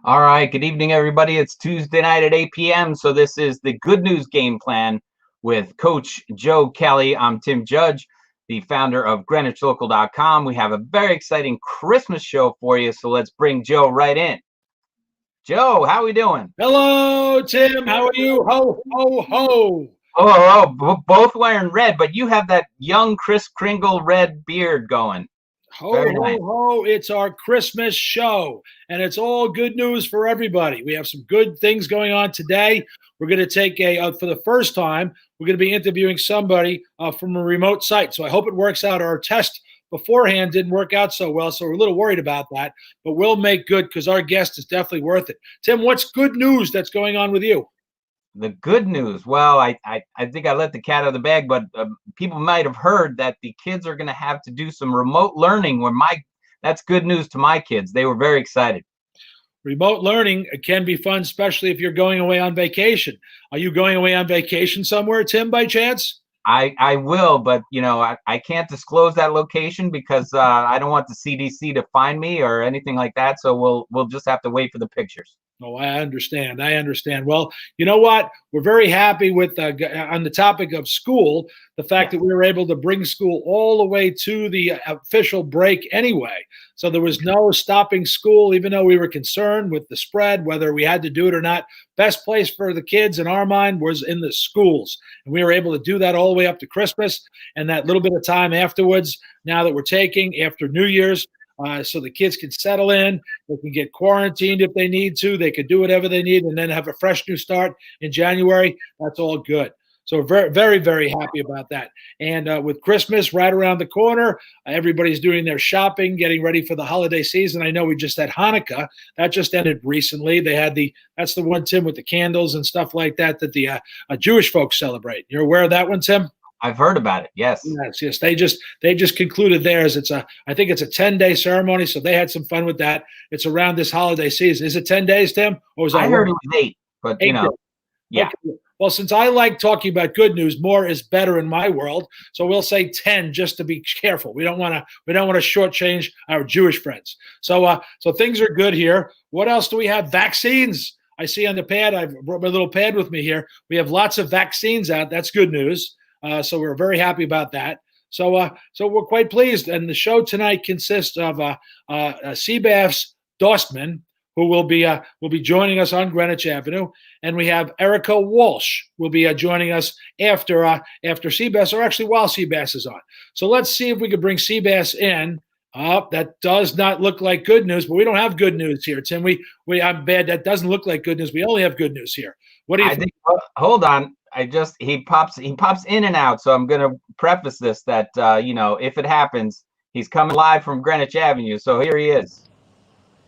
All right, good evening, everybody. It's Tuesday night at 8 p.m. So this is the Good News Game Plan with Coach Joe Kelly. I'm Tim Judge, the founder of GreenwichLocal.com. We have a very exciting Christmas show for you, so let's bring Joe right in. Joe, how are we doing? Hello, Tim. How are you? Ho, ho, ho. Both wearing red, but you have that young Kris Kringle red beard going. Ho, Very ho, nice. ho. It's our Christmas show, and it's all good news for everybody. We have some good things going on today. We're going to take for the first time, we're going to be interviewing somebody from a remote site. So I hope it works out. Our test beforehand didn't work out so well, so we're a little worried about that, but we'll make good because our guest is definitely worth it. Tim, what's good news that's going on with you? The good news. Well, I think I let the cat out of the bag, but people might have heard that the kids are going to have to do some remote learning. That's good news to my kids. They were very excited. Remote learning can be fun, especially if you're going away on vacation. Are you going away on vacation somewhere, Tim, by chance? I will, but I can't disclose that location because I don't want the CDC to find me or anything like that. So we'll just have to wait for the pictures. Oh, I understand. Well, you know what? We're very happy with on the topic of school, the fact that we were able to bring school all the way to the official break anyway. So there was no stopping school, even though we were concerned with the spread, whether we had to do it or not. Best place for the kids in our mind was in the schools. And we were able to do that all the way up to Christmas and that little bit of time afterwards, now that we're taking after New Year's. So the kids can settle in, they can get quarantined if they need to, they could do whatever they need and then have a fresh new start in January. That's all good. So we're very, very, very happy about that. And with Christmas right around the corner, everybody's doing their shopping, getting ready for the holiday season. I know we just had Hanukkah. That just ended recently. They had that's the one, Tim, with the candles and stuff like that the Jewish folks celebrate. You're aware of that one, Tim? I've heard about it. Yes. Yes. They just concluded theirs. I think it's a 10-day ceremony, so they had some fun with that. It's around this holiday season. Is it 10 days, Tim? Or was I heard it was 8, but yeah. Okay. Well, since I like talking about good news, more is better in my world. So we'll say 10 just to be careful. We don't want to shortchange our Jewish friends. So things are good here. What else do we have? Vaccines. I see on the pad. I've brought my little pad with me here. We have lots of vaccines out. That's good news. So we're very happy about that. So we're quite pleased. And the show tonight consists of SEBASS Dostmann, who will be joining us on Greenwich Avenue, and we have Erika Walsh will be joining us after SEBASS, or actually while SEBASS is on. So let's see if we can bring SEBASS in. That does not look like good news, but we don't have good news here, Tim. I'm bad. That doesn't look like good news. We only have good news here. What do you think? Hold on. He pops in and out. So I'm going to preface this that, if it happens, he's coming live from Greenwich Avenue. So here he is.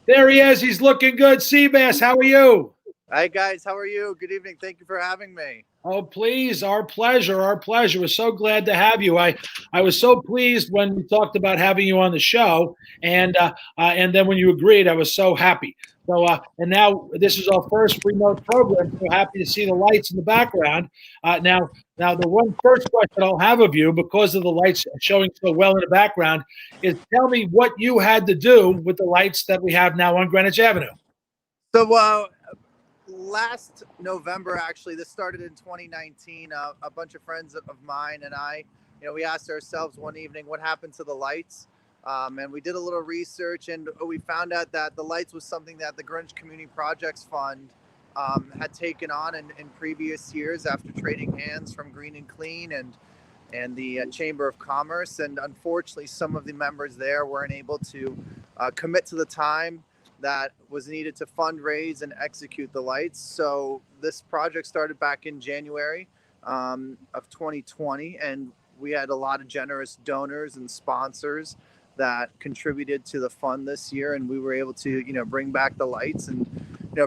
There he is. He's looking good. SEBASS, how are you? Hi, guys. How are you? Good evening. Thank you for having me. Oh, please. Our pleasure. Our pleasure. We're so glad to have you. I was so pleased when we talked about having you on the show. And then when you agreed, I was so happy. So, and now this is our first remote program. So happy to see the lights in the background. Now the one first question I'll have of you, because of the lights showing so well in the background, is tell me what you had to do with the lights that we have now on Greenwich Avenue. So, last November, actually, this started in 2019. A bunch of friends of mine and I, we asked ourselves one evening, what happened to the lights? And we did a little research, and we found out that the lights was something that the Greenwich Community Projects Fund had taken on in previous years after trading hands from Green and Clean and the Chamber of Commerce. And unfortunately, some of the members there weren't able to commit to the time that was needed to fundraise and execute the lights. So this project started back in January of 2020, and we had a lot of generous donors and sponsors that contributed to the fund this year, and we were able to bring back the lights and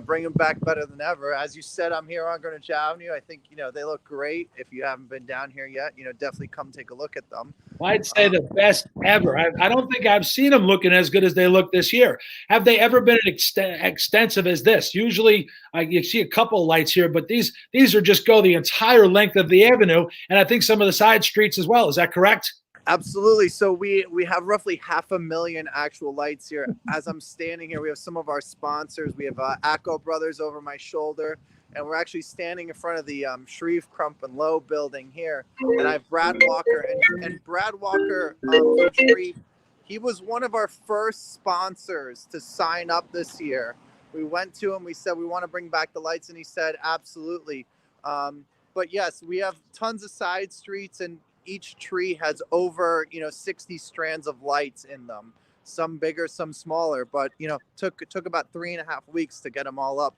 bring them back better than ever. As you said, I'm here on Greenwich Avenue. I think they look great. If you haven't been down here yet, definitely come take a look at them. I'd say the best ever. I don't think I've seen them looking as good as they look this year. Have they ever been extensive as this? Usually you see a couple of lights here, but these are just go the entire length of the avenue, and I think some of the side streets as well. Is that correct? Absolutely. So we have roughly 500,000 actual lights here. As I'm standing here, we have some of our sponsors. We have Acco Brothers over my shoulder, and we're actually standing in front of the Shreve Crump and Lowe building here. And I have Brad Walker, and Brad Walker from Shreve. He was one of our first sponsors to sign up this year. We went to him. We said we want to bring back the lights, and he said absolutely. But yes, we have tons of side streets, and each tree has over 60 strands of lights in them, some bigger, some smaller, but took about 3.5 weeks to get them all up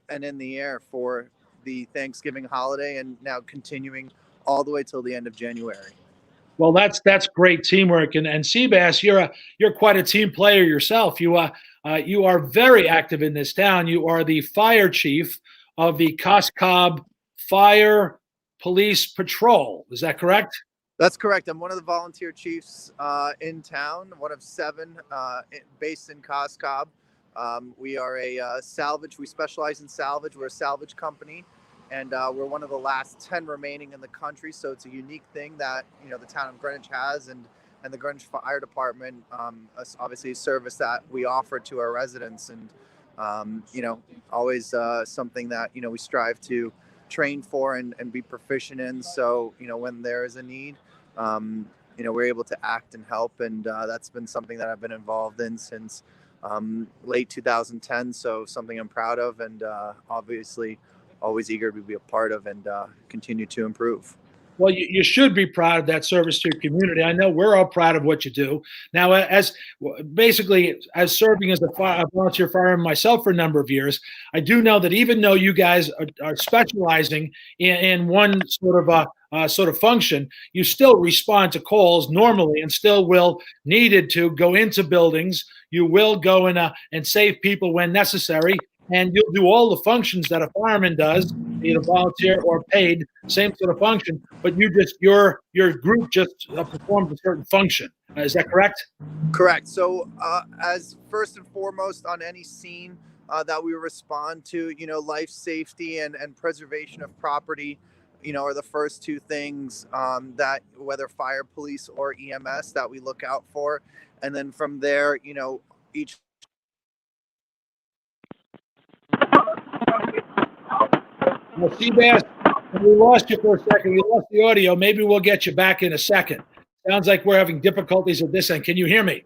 and in the air for the Thanksgiving holiday, and now continuing all the way till the end of January. Well, that's great teamwork, and Seabass, you're quite a team player yourself. You are very active in this town. You are the fire chief of the Coscob Fire Police Patrol. Is that correct? That's correct. I'm one of the volunteer chiefs in town, one of 7 based in Coscob. We are a salvage. We specialize in salvage. We're a salvage company, and we're one of the last 10 remaining in the country. So it's a unique thing that the town of Greenwich has, and the Greenwich Fire Department, obviously a service that we offer to our residents, and always something that we strive to train for and be proficient in. So when there is a need, we're able to act and help, and that's been something that I've been involved in since late 2010. So something I'm proud of, and obviously always eager to be a part of and continue to improve. Well, you should be proud of that service to your community. I know we're all proud of what you do. Now, as serving as a volunteer fireman myself for a number of years, I do know that even though you guys are specializing in one sort of function, you still respond to calls normally, and still will, needed to, go into buildings. You will go and save people when necessary, and you'll do all the functions that a fireman does, either volunteer or paid, same sort of function, but your group just performs a certain function. Is that correct? Correct. So as first and foremost on any scene that we respond to, life safety and preservation of property, are the first 2 things that, whether fire, police, or EMS, that we look out for. And then from there, each. Well, Seabass, we lost you for a second. We lost the audio. Maybe we'll get you back in a second. Sounds like we're having difficulties at this end. Can you hear me?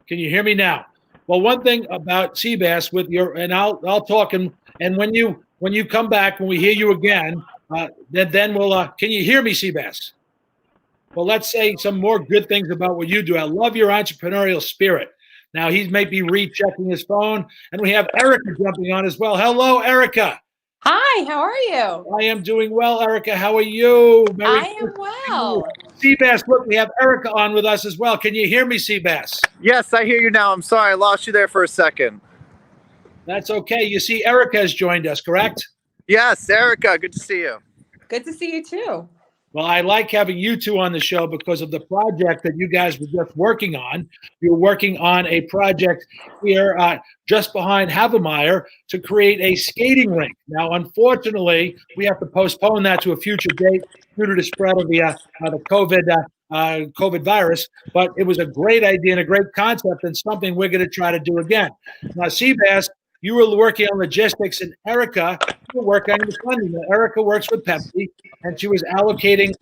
Can you hear me now? Well, one thing about Seabass and I'll talk, and when you come back, when we hear you again, then we'll. Can you hear me, Seabass? Well, let's say some more good things about what you do. I love your entrepreneurial spirit. Now, he may be rechecking his phone, and we have Erika jumping on as well. Hello, Erika. Hi, how are you? I am doing well, Erika. How are you? I am well. Seabass, look, we have Erika on with us as well. Can you hear me, Seabass? Yes, I hear you now. I'm sorry, I lost you there for a second. That's okay. You see, Erika has joined us, correct? Yes, Erika, good to see you. Good to see you too. Well, I like having you 2 on the show because of the project that you guys were just working on. You're working on a project here just behind Havemeyer to create a skating rink. Now, unfortunately, we have to postpone that to a future date due to the spread of the COVID virus. But it was a great idea and a great concept, and something we're going to try to do again. Now, Seabass, you were working on logistics, and Erika, you were working on the funding. Now, Erika works with Pepsi, and she was allocating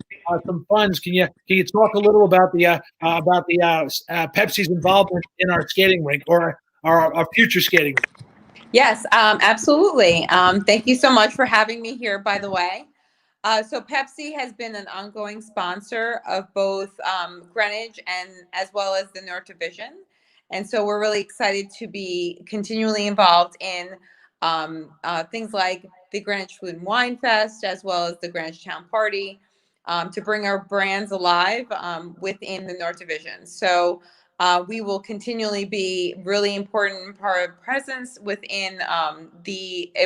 some funds. Can you talk a little about the Pepsi's involvement in our skating rink, or our future skating rink? Yes, absolutely. Thank you so much for having me here, by the way. So Pepsi has been an ongoing sponsor of both Greenwich and as well as the North Division. And so we're really excited to be continually involved in things like the Greenwich Food and Wine Fest, as well as the Greenwich Town Party, to bring our brands alive within the North Division. So we will continually be really important part of presence within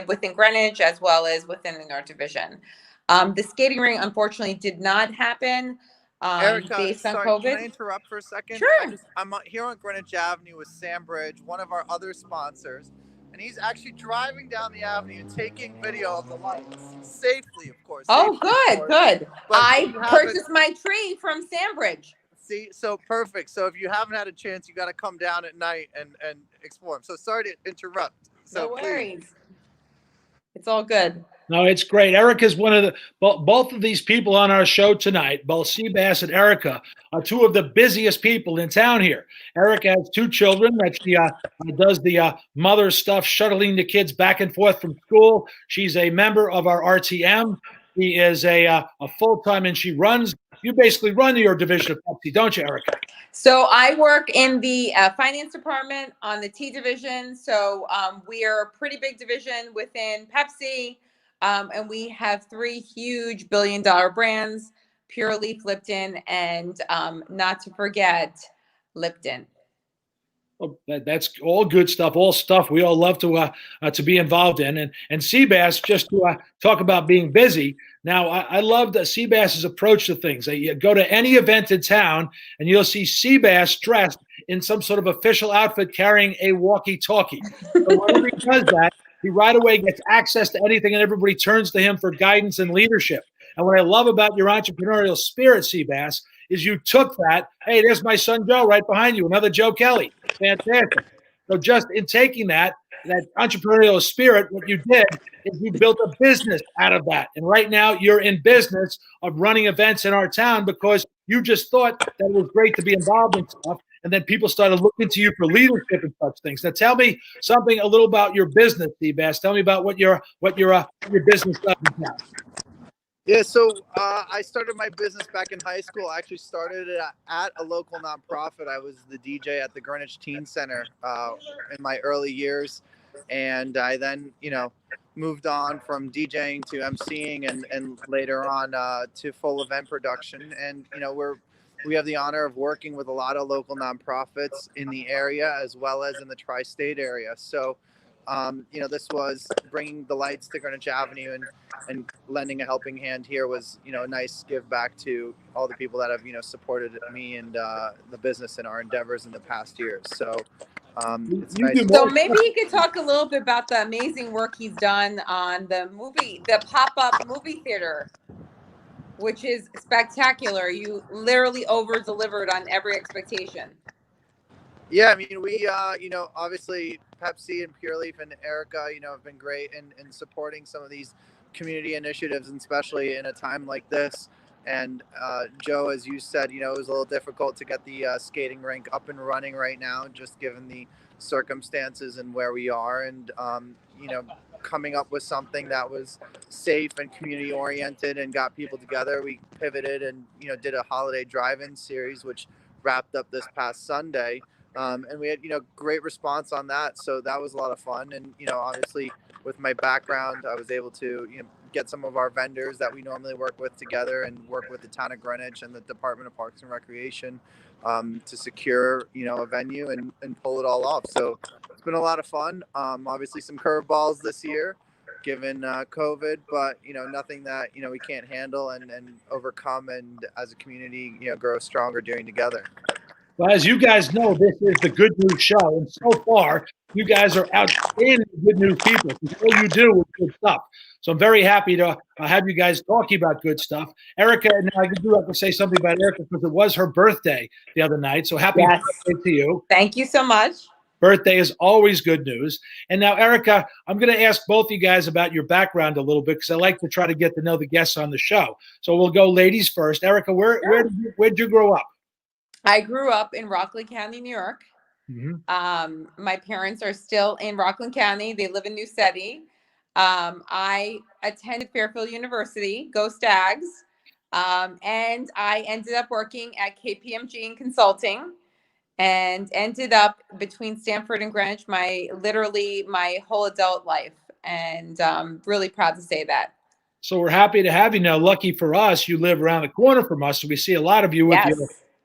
within Greenwich, as well as within the North Division. The skating rink, unfortunately, did not happen. Erika, based on sorry, COVID. can I interrupt for a second? Sure. I'm here on Greenwich Avenue with Sambridge, one of our other sponsors, and he's actually driving down the avenue taking video of the lights safely, of course. Oh, Safely, good, of course. good. But I purchased my tree from Sandbridge. See, so perfect. So if you haven't had a chance, you got to come down at night and explore them. So sorry to interrupt. So No worries. It's all good. No, it's great. Erica's one of the both of these people on our show tonight, both Seabass and Erika, are two of the busiest people in town here. Erika has 2 children that she does the mother stuff, shuttling the kids back and forth from school. She's a member of our RTM. She is a full-time, and you basically run your division of Pepsi, don't you, Erika? So I work in the finance department on the T division. So we are a pretty big division within Pepsi. And we have 3 huge billion-dollar brands, Pure Leaf, Lipton, and not to forget Lipton. Well, that's all good stuff, all stuff we all love to be involved in. And Seabass, just to talk about being busy. Now, I love Seabass's approach to things. You go to any event in town, and you'll see Seabass dressed in some sort of official outfit carrying a walkie-talkie. So whenever he does that, he right away gets access to anything, and everybody turns to him for guidance and leadership. And what I love about your entrepreneurial spirit, Seabass, is you took that. Hey, there's my son Joe right behind you, another Joe Kelly. Fantastic. So just in taking that entrepreneurial spirit, what you did is you built a business out of that. And right now you're in business of running events in our town because you just thought that it was great to be involved in stuff. And then people started looking to you for leadership and such things. Now tell me something a little about your business, Seabass. Tell me about what your business does now. Yeah, so I started my business back in high school. I actually started it at a local nonprofit. I was the DJ at the Greenwich Teen Center in my early years. And I then, moved on from DJing to emceeing and later on to full event production. And, we have the honor of working with a lot of local nonprofits in the area as well as in the tri-state area. So, this was bringing the lights to Greenwich Avenue and lending a helping hand here was, a nice give back to all the people that have, supported me and the business in our endeavors in the past years. So it's nice. So maybe you could talk a little bit about the amazing work he's done on the pop-up movie theater, which is spectacular. You literally over-delivered on every expectation. Yeah, I mean, we, obviously Pepsi and Pure Leaf and Erika, have been great in supporting some of these community initiatives, and especially in a time like this. And Joe, as you said, it was a little difficult to get the skating rink up and running right now, just given the circumstances and where we are. And, coming up with something that was safe and community oriented and got people together, we pivoted and, did a holiday drive-in series, which wrapped up this past Sunday. And we had, great response on that. So that was a lot of fun. And, obviously with my background, I was able to, get some of our vendors that we normally work with together and work with the town of Greenwich and the Department of Parks and Recreation to secure, a venue and pull it all off. So it's been a lot of fun. Obviously some curveballs this year given COVID, but, nothing that, we can't handle and overcome, and as a community, grow stronger doing together. Well, as you guys know, this is the Good News Show, and so far, you guys are outstanding good news people. All you do is good stuff. So I'm very happy to have you guys talking about good stuff. Erika, now I do have to say something about Erika because it was her birthday the other night. So happy birthday to you. Thank you so much. Birthday is always good news. And now, Erika, I'm going to ask both you guys about your background a little bit because I like to try to get to know the guests on the show. So we'll go ladies first. Erika, where did you grow up? I grew up in Rockland County, New York. Mm-hmm. My parents are still in Rockland County. They live in New City. I attended Fairfield University, go Stags. And I ended up working at KPMG in consulting and ended up between Stanford and Greenwich literally my whole adult life. And really proud to say that. So we're happy to have you now. Lucky for us, you live around the corner from us. So we see a lot of you with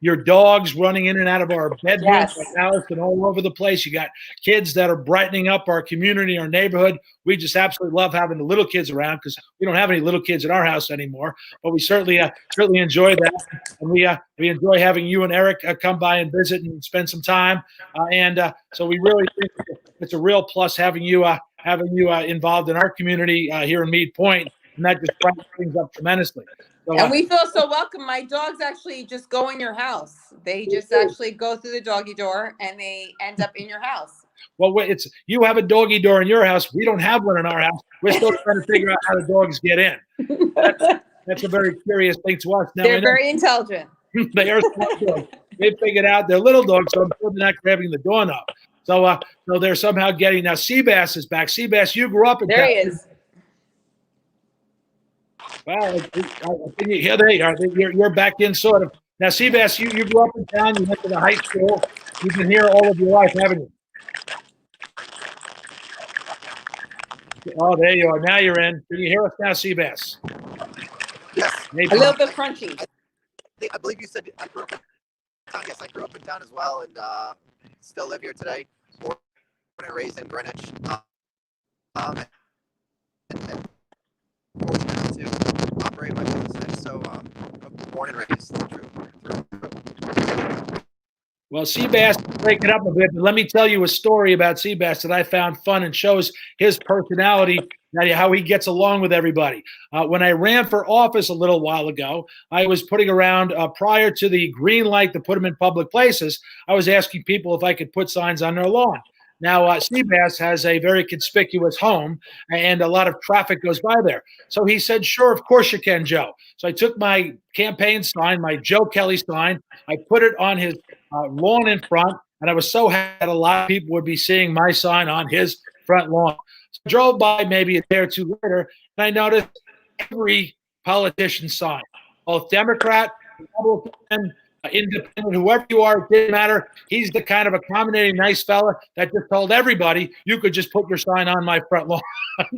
your dogs running in and out of our bedrooms, our house, and all over the place. You got kids that are brightening up our community, our neighborhood. We just absolutely love having the little kids around because we don't have any little kids in our house anymore. But we certainly enjoy that, and we enjoy having you and Eric come by and visit and spend some time. So we really it's a real plus having you involved in our community here in Mead Point, and that just brightens things up tremendously. So, and we feel so welcome. My dogs actually just go in your house. They just actually go through the doggy door and they end up in your house. Well, you have a doggy door in your house. We don't have one in our house. We're still trying to figure out how the dogs get in. That's a very curious thing to us. Now, they're very intelligent. They are smart dogs. They figured out they're little dogs, so I'm sure they're not grabbing the doorknob. So they're somehow getting. Now, Sebastian is back. Sebastian, you grew up in there. He is. Well, here they are. You're back in, sort of. Now, Sebastian, you grew up in town. You went to the high school. You've been here all of your life, haven't you? Oh, there you are. Now you're in. Can you hear us now, Sebastian? Yes. Maybe. A little bit crunchy. I believe you said I grew up in town. Yes, I grew up in town as well, and still live here today. Born and raised in Greenwich. And fortunate to operate my business. So, born and raised through. Well, Sebastian, break it up a bit, but let me tell you a story about Sebastian that I found fun and shows his personality, how he gets along with everybody. When I ran for office a little while ago, I was putting around, prior to the green light to put them in public places, I was asking people if I could put signs on their lawn. Now, Sebastian has a very conspicuous home, and a lot of traffic goes by there. So he said, sure, of course you can, Joe. So I took my campaign sign, my Joe Kelly sign, I put it on his lawn in front, and I was so happy that a lot of people would be seeing my sign on his front lawn. So I drove by maybe a day or two later, and I noticed every politician's sign, both Democrat, Republican, independent, whoever you are, it didn't matter. He's the kind of accommodating, nice fella that just told everybody you could just put your sign on my front lawn.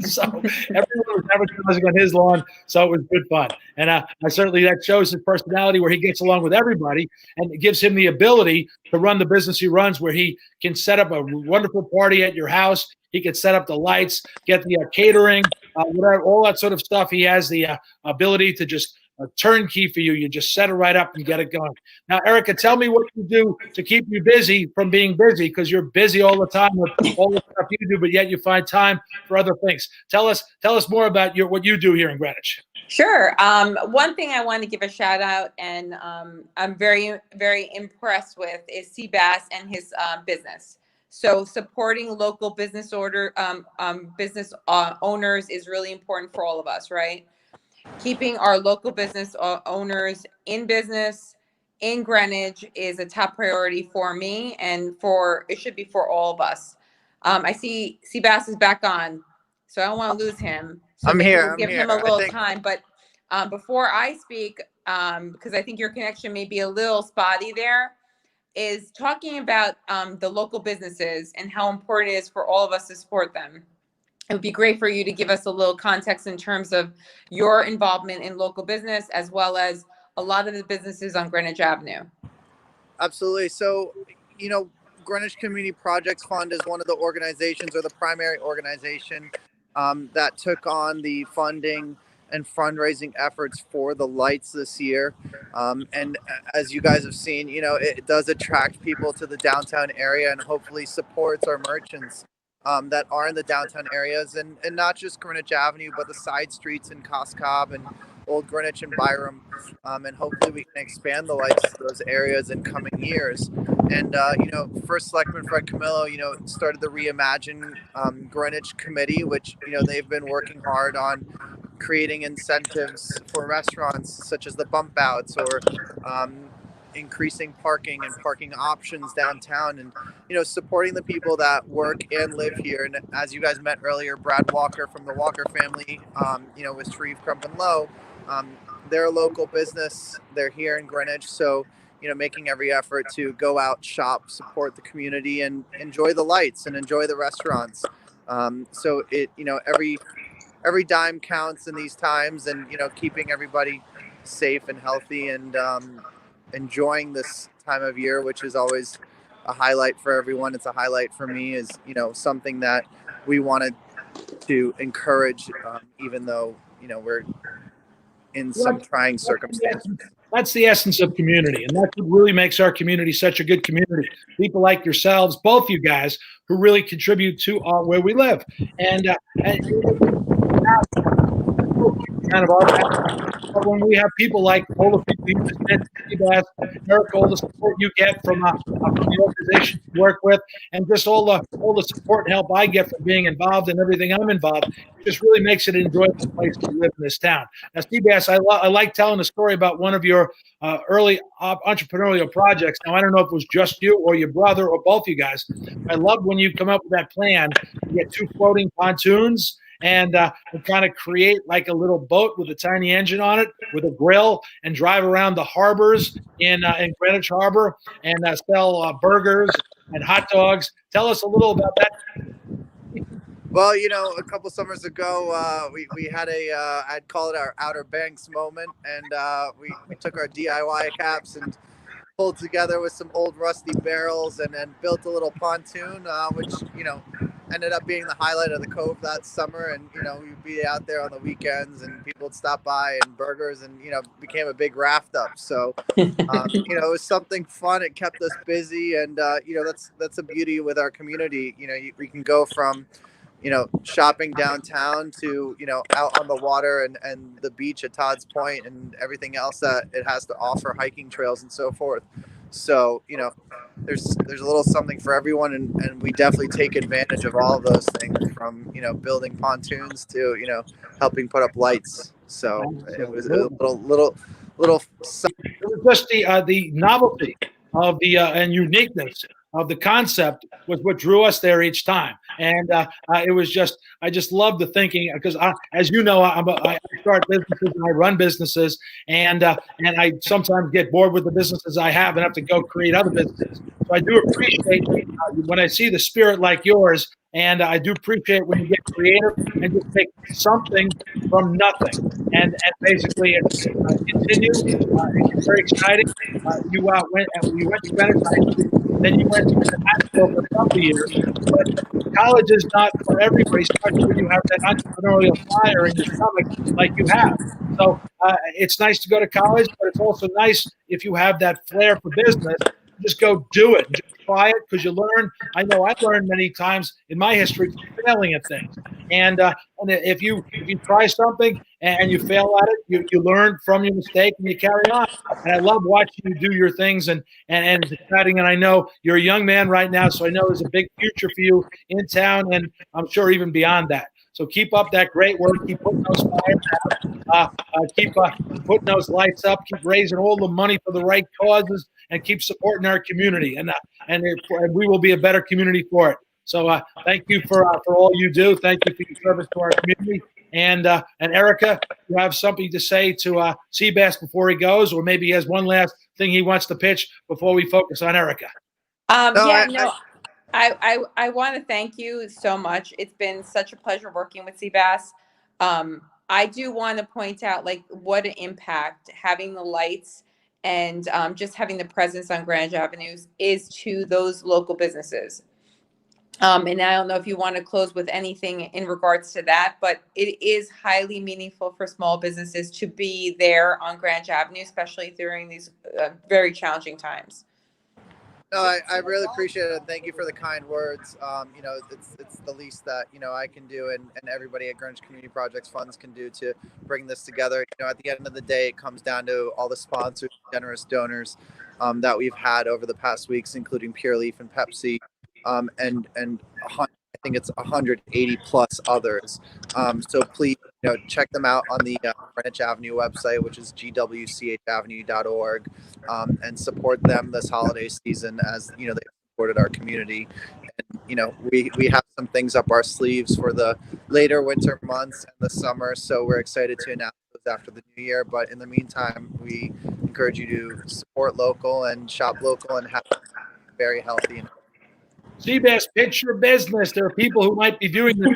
So everyone was advertising on his lawn, so it was good fun. And I certainly, that shows his personality, where he gets along with everybody, and it gives him the ability to run the business he runs, where he can set up a wonderful party at your house. He can set up the lights, get the catering, whatever, all that sort of stuff. He has the ability to just turnkey for you. You just set it right up and get it going. Now, Erika, tell me what you do to keep you busy from being busy, because you're busy all the time with all the stuff you do, but yet you find time for other things. Tell us more about what you do here in Greenwich. Sure. One thing I want to give a shout out, and I'm very, very impressed with, is SEBASS and his business. So supporting local business business owners is really important for all of us, right? Keeping our local business owners in business in Greenwich is a top priority for me, and it should be for all of us. I see Sebastian is back on, so I don't want to lose him. So I'm here. We'll give him a little time. But before I speak, because I think your connection may be a little spotty there, is talking about the local businesses and how important it is for all of us to support them. It would be great for you to give us a little context in terms of your involvement in local business, as well as a lot of the businesses on Greenwich Avenue. Absolutely. So, Greenwich Community Projects Fund is one of the organizations, or the primary organization, that took on the funding and fundraising efforts for the lights this year. And as you guys have seen, it does attract people to the downtown area, and hopefully supports our merchants that are in the downtown areas, and not just Greenwich Avenue, but the side streets in Coscob and Old Greenwich and Byram. And hopefully we can expand the lights to those areas in coming years. And, First Selectman Fred Camillo, started the Reimagine Greenwich Committee, which, they've been working hard on creating incentives for restaurants, such as the bump outs, or increasing parking and parking options downtown, and supporting the people that work and live here. And as you guys met earlier, Brad Walker from the Walker family, with Shreve Crump and Low, they're a local business. They're here in Greenwich, so making every effort to go out, shop, support the community, and enjoy the lights and enjoy the restaurants. So it every dime counts in these times, and keeping everybody safe and healthy, and enjoying this time of year, which is always a highlight for everyone. It's a highlight for me, is something that we wanted to encourage, even though we're in some trying circumstances. That's the essence of community, and that's what really makes our community such a good community. People like yourselves, both you guys, who really contribute to where we live. And kind of our background. But when we have people like all the people you just mentioned, SEBASS, Erika, all the support you get from the organization you work with, and just all the support and help I get from being involved in everything I'm involved, it just really makes it an enjoyable place to live in this town. Now, SEBASS, I like telling a story about one of your early entrepreneurial projects. Now, I don't know if it was just you or your brother or both you guys. I love when you come up with that plan to get 2 floating pontoons and kind of create like a little boat with a tiny engine on it with a grill and drive around the harbors in Greenwich Harbor and sell burgers and hot dogs. Tell us a little about that. Well, a couple summers ago, we had I'd call it our Outer Banks moment, and we took our DIY caps and pulled together with some old rusty barrels and built a little pontoon, which, ended up being the highlight of the cove that summer. And, we'd be out there on the weekends and people would stop by and burgers and, became a big raft up. So, it was something fun. It kept us busy. And, that's the beauty with our community. We can go from, shopping downtown to, out on the water and the beach at Todd's Point and everything else that it has to offer, hiking trails and so forth. So, there's a little something for everyone, and we definitely take advantage of all of those things, from, building pontoons to, helping put up lights. So it was a little. It was just the novelty of the and uniqueness of the concept was what drew us there each time. And it was just, I just love the thinking, because as you know, I start businesses and I run businesses, and I sometimes get bored with the businesses I have and have to go create other businesses. So I do appreciate when I see the spirit like yours, and I do appreciate when you get creative and just make something from nothing. And basically it's continued. It's very exciting. You went to Greenwich, then you went to Nashville for a couple of years. But college is not for everybody, especially when you have that entrepreneurial fire in your stomach like you have. So it's nice to go to college, but it's also nice if you have that flair for business. Just go do it. Just try it, because you learn. I know I've learned many times in my history from failing at things. And if you try something and you fail at it, you learn from your mistake and you carry on. And I love watching you do your things, and it's exciting. And I know you're a young man right now, so I know there's a big future for you in town, and I'm sure even beyond that. So keep up that great work. Keep putting those fires out. Keep putting those lights up. Keep raising all the money for the right causes, and keep supporting our community. And we will be a better community for it. So thank you for all you do. Thank you for your service to our community. And Erika, you have something to say to SEBASS before he goes, or maybe he has one last thing he wants to pitch before we focus on Erika. I want to thank you so much. It's been such a pleasure working with SEBASS. I do want to point out what an impact having the lights and just having the presence on Greenwich Avenues is to those local businesses. And I don't know if you want to close with anything in regards to that, but it is highly meaningful for small businesses to be there on Greenwich Avenue, especially during these very challenging times. No, I really appreciate it. Thank you for the kind words. It's the least that, I can do, and everybody at Greenwich Community Projects Funds can do to bring this together. At the end of the day, it comes down to all the sponsors, generous donors that we've had over the past weeks, including Pure Leaf and Pepsi, and I think it's 180 plus others. So please, check them out on the Greenwich Avenue website, which is gwchavenue.org, and support them this holiday season, as they supported our community. And we have some things up our sleeves for the later winter months and the summer, so we're excited to announce those after the new year. But in the meantime, we encourage you to support local and shop local and have very healthy. SEBASS, pitch your business. There are people who might be viewing this.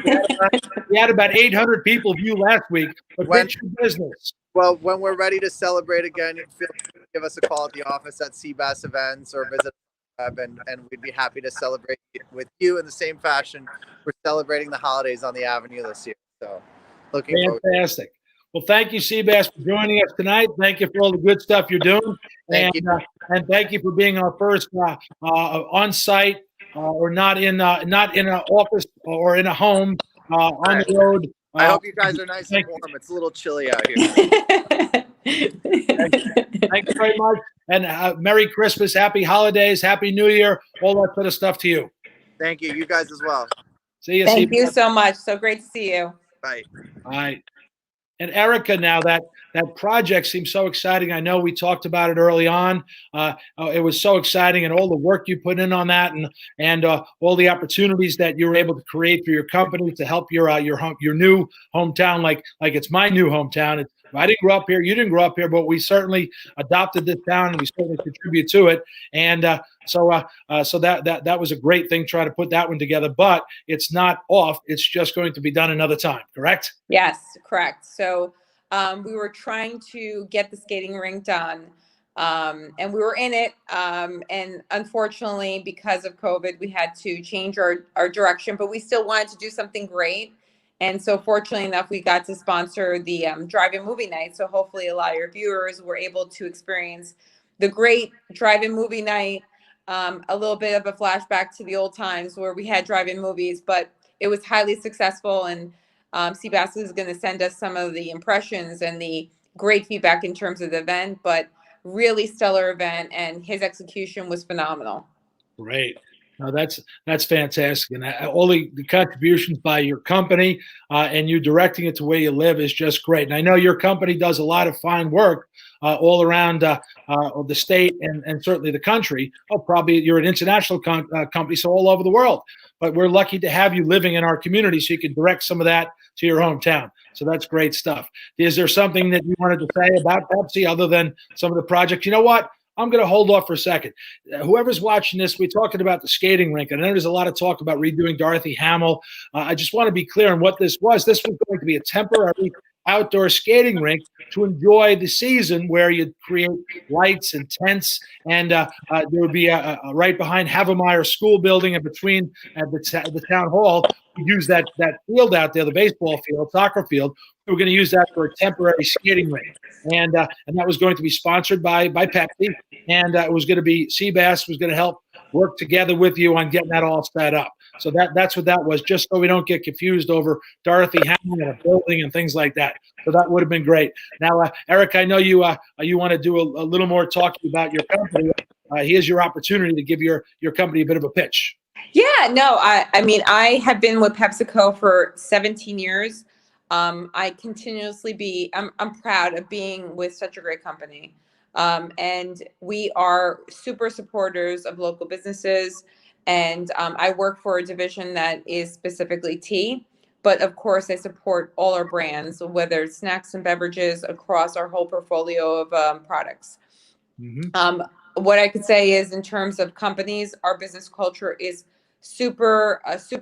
We had about 800 people view last week, but pitch your business. Well, when we're ready to celebrate again, feel free to give us a call at the office at SEBASS Events, or visit our web, and we'd be happy to celebrate with you in the same fashion we're celebrating the holidays on the Avenue this year. So looking forward. Fantastic. Well, thank you, Sebastian, for joining us tonight. Thank you for all the good stuff you're doing. Thank you. And thank you for being our first on-site or not in an office or in a home on the road. I hope you guys are nice and warm. It's a little chilly out here. Thank you very much. And Merry Christmas, Happy Holidays, Happy New Year, all that sort of stuff to you. Thank you. You guys as well. See you. Thank you so much. So great to see you. Bye. All right. And Erika, now that project seems so exciting. I know we talked about it early on. It was so exciting, and all the work you put in on that, and all the opportunities that you were able to create for your company to help your new hometown, like it's my new hometown. I didn't grow up here. You didn't grow up here, but we certainly adopted this town, and we certainly contribute to it. And so that was a great thing, trying to put that one together. But it's not off. It's just going to be done another time, correct? Yes, correct. So we were trying to get the skating rink done, and we were in it. And unfortunately, because of COVID, we had to change our direction, but we still wanted to do something great. And so fortunately enough, we got to sponsor the drive-in movie night. So hopefully a lot of your viewers were able to experience the great drive-in movie night, a little bit of a flashback to the old times where we had drive-in movies, but it was highly successful. And SEBASS is going to send us some of the impressions and the great feedback in terms of the event, but really stellar event, and his execution was phenomenal. Great. No, that's fantastic, and all the contributions by your company and you directing it to where you live is just great. And I know your company does a lot of fine work all around the state and certainly the country. Oh, probably you're an international company, so all over the world. But we're lucky to have you living in our community, so you can direct some of that to your hometown. So that's great stuff. Is there something that you wanted to say about Pepsi other than some of the projects? You know what? I'm going to hold off for a second. Whoever's watching this, we're talking about the skating rink. I know there's a lot of talk about redoing Dorothy Hamill. I just want to be clear on what this was. This was going to be a temporary outdoor skating rink to enjoy the season, where you'd create lights and tents, and there would be a right behind Havemeyer School building and between the town hall. We use that field out there, the baseball field, soccer field. We were going to use that for a temporary skating rink, and that was going to be sponsored by Pepsi, and it was going to be SEBASS was going to help work together with you on getting that all set up. So that's what that was, just so we don't get confused over Dorothy Hamill and a building and things like that. So that would have been great. Now, Eric, I know you want to do a little more talking about your company. Here's your opportunity to give your company a bit of a pitch. Yeah, no, I mean, I have been with PepsiCo for 17 years. I continuously I'm proud of being with such a great company. And we are super supporters of local businesses. And I work for a division that is specifically tea. But of course, I support all our brands, whether it's snacks and beverages, across our whole portfolio of products. Mm-hmm. What I could say is, in terms of companies, our business culture is super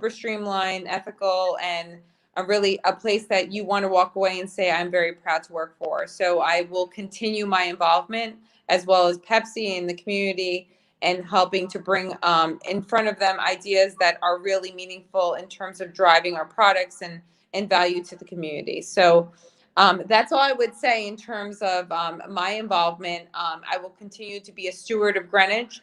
streamlined, ethical, and really a place that you want to walk away and say, I'm very proud to work for. So I will continue my involvement, as well as Pepsi in the community, and helping to bring in front of them ideas that are really meaningful in terms of driving our products and value to the community. So that's all I would say in terms of my involvement. I will continue to be a steward of Greenwich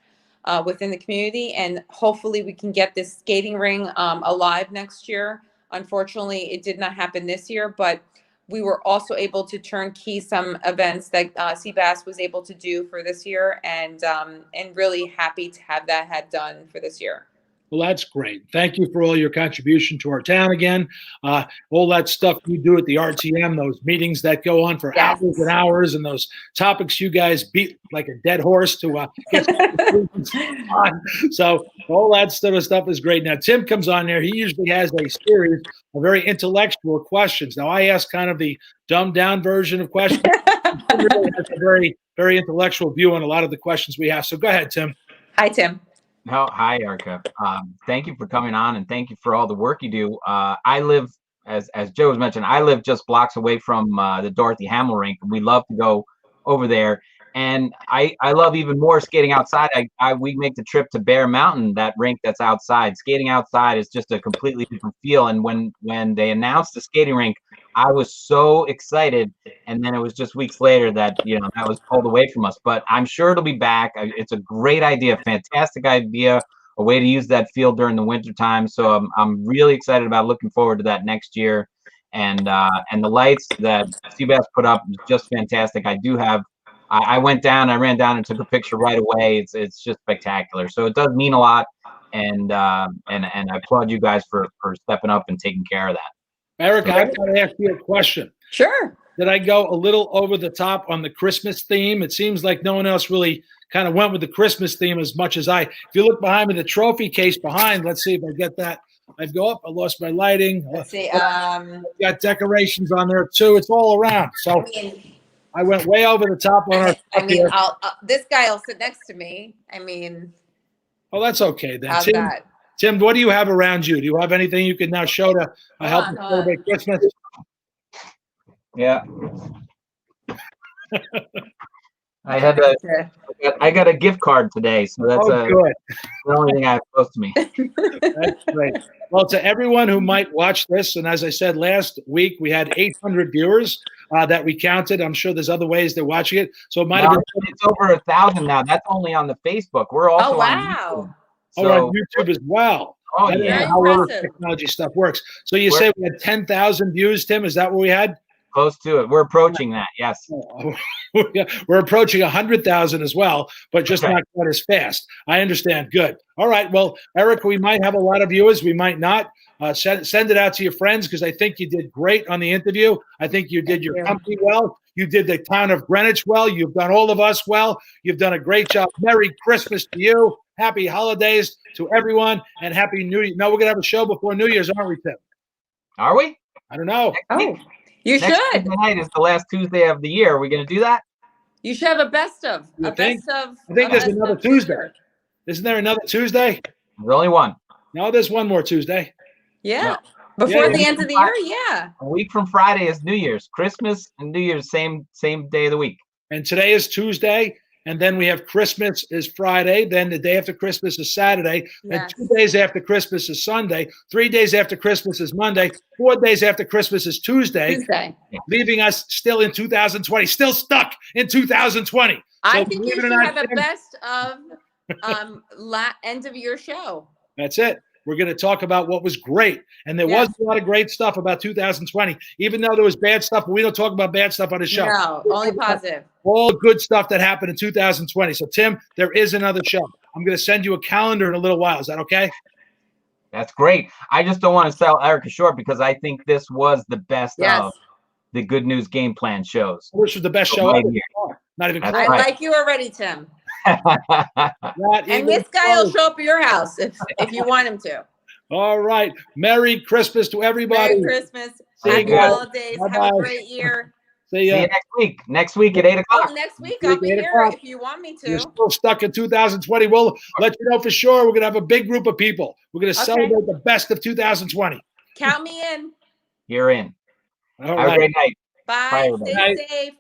within the community, and hopefully we can get this skating ring alive next year. Unfortunately, it did not happen this year, but we were also able to turnkey some events that SEBASS was able to do for this year, and really happy to have that had done for this year. Well, that's great. Thank you for all your contribution to our town again. All that stuff you do at the RTM, those meetings that go on for hours and hours, and those topics you guys beat like a dead horse to get on. So all that sort of stuff is great. Now, Tim comes on there. He usually has a series of very intellectual questions. Now, I ask kind of the dumbed down version of questions. Tim really has a very, very intellectual view on a lot of the questions we have. So go ahead, Tim. Hi, Tim. Oh, hi, Erika. Thank you for coming on, and thank you for all the work you do. I live, as Joe was mentioned, I live just blocks away from the Dorothy Hamill rink. We love to go over there, and I love even more skating outside. We make the trip to Bear Mountain, that rink that's outside. Skating outside is just a completely different feel. And when they announced the skating rink, I was so excited, and then it was just weeks later that that was pulled away from us. But I'm sure it'll be back. It's a great idea, fantastic idea, a way to use that field during the winter time. So I'm really excited about looking forward to that next year. And the lights that SEBASS put up is just fantastic. I went down, I ran down and took a picture right away. It's just spectacular. So it does mean a lot, and I applaud you guys for stepping up and taking care of that. Erika, I've got to ask you a question. Sure. Did I go a little over the top on the Christmas theme? It seems like no one else really kind of went with the Christmas theme as much as I. If you look behind me, the trophy case behind, let's see if I get that. I'd go up. I lost my lighting. Let's see. Got decorations on there too. It's all around. So I went way over the top on our. I mean, this guy will sit next to me. I mean. Oh, that's okay then. How's that? Tim, what do you have around you? Do you have anything you can now show to help us celebrate Christmas? Yeah. I got a gift card today, so that's good. The only thing I have close to me. That's great. Well, to everyone who might watch this, and as I said last week, we had 800 viewers that we counted. I'm sure there's other ways they're watching it. So it might have been. It's over 1,000 now. That's only on the Facebook. We're also on YouTube. On YouTube as well. Oh, I don't yeah. know how all the technology stuff works. So you say we had 10,000 views, Tim? Is that what we had? Close to it. We're approaching that. Yes. We're approaching 100,000 as well, but just not quite as fast. I understand. Good. All right. Well, Eric, we might have a lot of viewers. We might not. Send it out to your friends because I think you did great on the interview. I think you did your company well. You did the town of Greenwich well. You've done all of us well. You've done a great job. Merry Christmas to you. Happy holidays to everyone, and Happy New Year. No, we're going to have a show before New Year's, aren't we, Tim? Are we? I don't know. Oh, you should. Next night is the last Tuesday of the year. Are we going to do that? You should have a best of. I think there's another Tuesday. Isn't there another Tuesday? There's only one. No, there's one more Tuesday. Yeah. No. Before the end of the year, yeah. A week from Friday is New Year's. Christmas and New Year's, same day of the week. And today is Tuesday. And then we have Christmas is Friday. Then the day after Christmas is Saturday. Yes. And 2 days after Christmas is Sunday. 3 days after Christmas is Monday. 4 days after Christmas is Tuesday. Leaving us still in 2020, still stuck in 2020. I think you should have a best of end of year show. That's it. We're going to talk about what was great. And there was a lot of great stuff about 2020, even though there was bad stuff. But we don't talk about bad stuff on the show. No, only positive. All the good stuff that happened in 2020. So, Tim, there is another show. I'm going to send you a calendar in a little while. Is that okay? That's great. I just don't want to sell Erika short because I think this was the best of the Good News Game Plan shows. This was the best show ever. Not even close. I like you already, Tim. And this guy will show up at your house if you want him to. All right. Merry Christmas to everybody. Merry Christmas. Happy holidays. Have a great year. See you next week. Next week at 8 o'clock. Oh, next week I'll be here if you want me to. You're still stuck in 2020. We'll let you know for sure. We're going to have a big group of people. We're going to celebrate the best of 2020. Count me in. You're in. All Have a great night. Bye. Stay safe.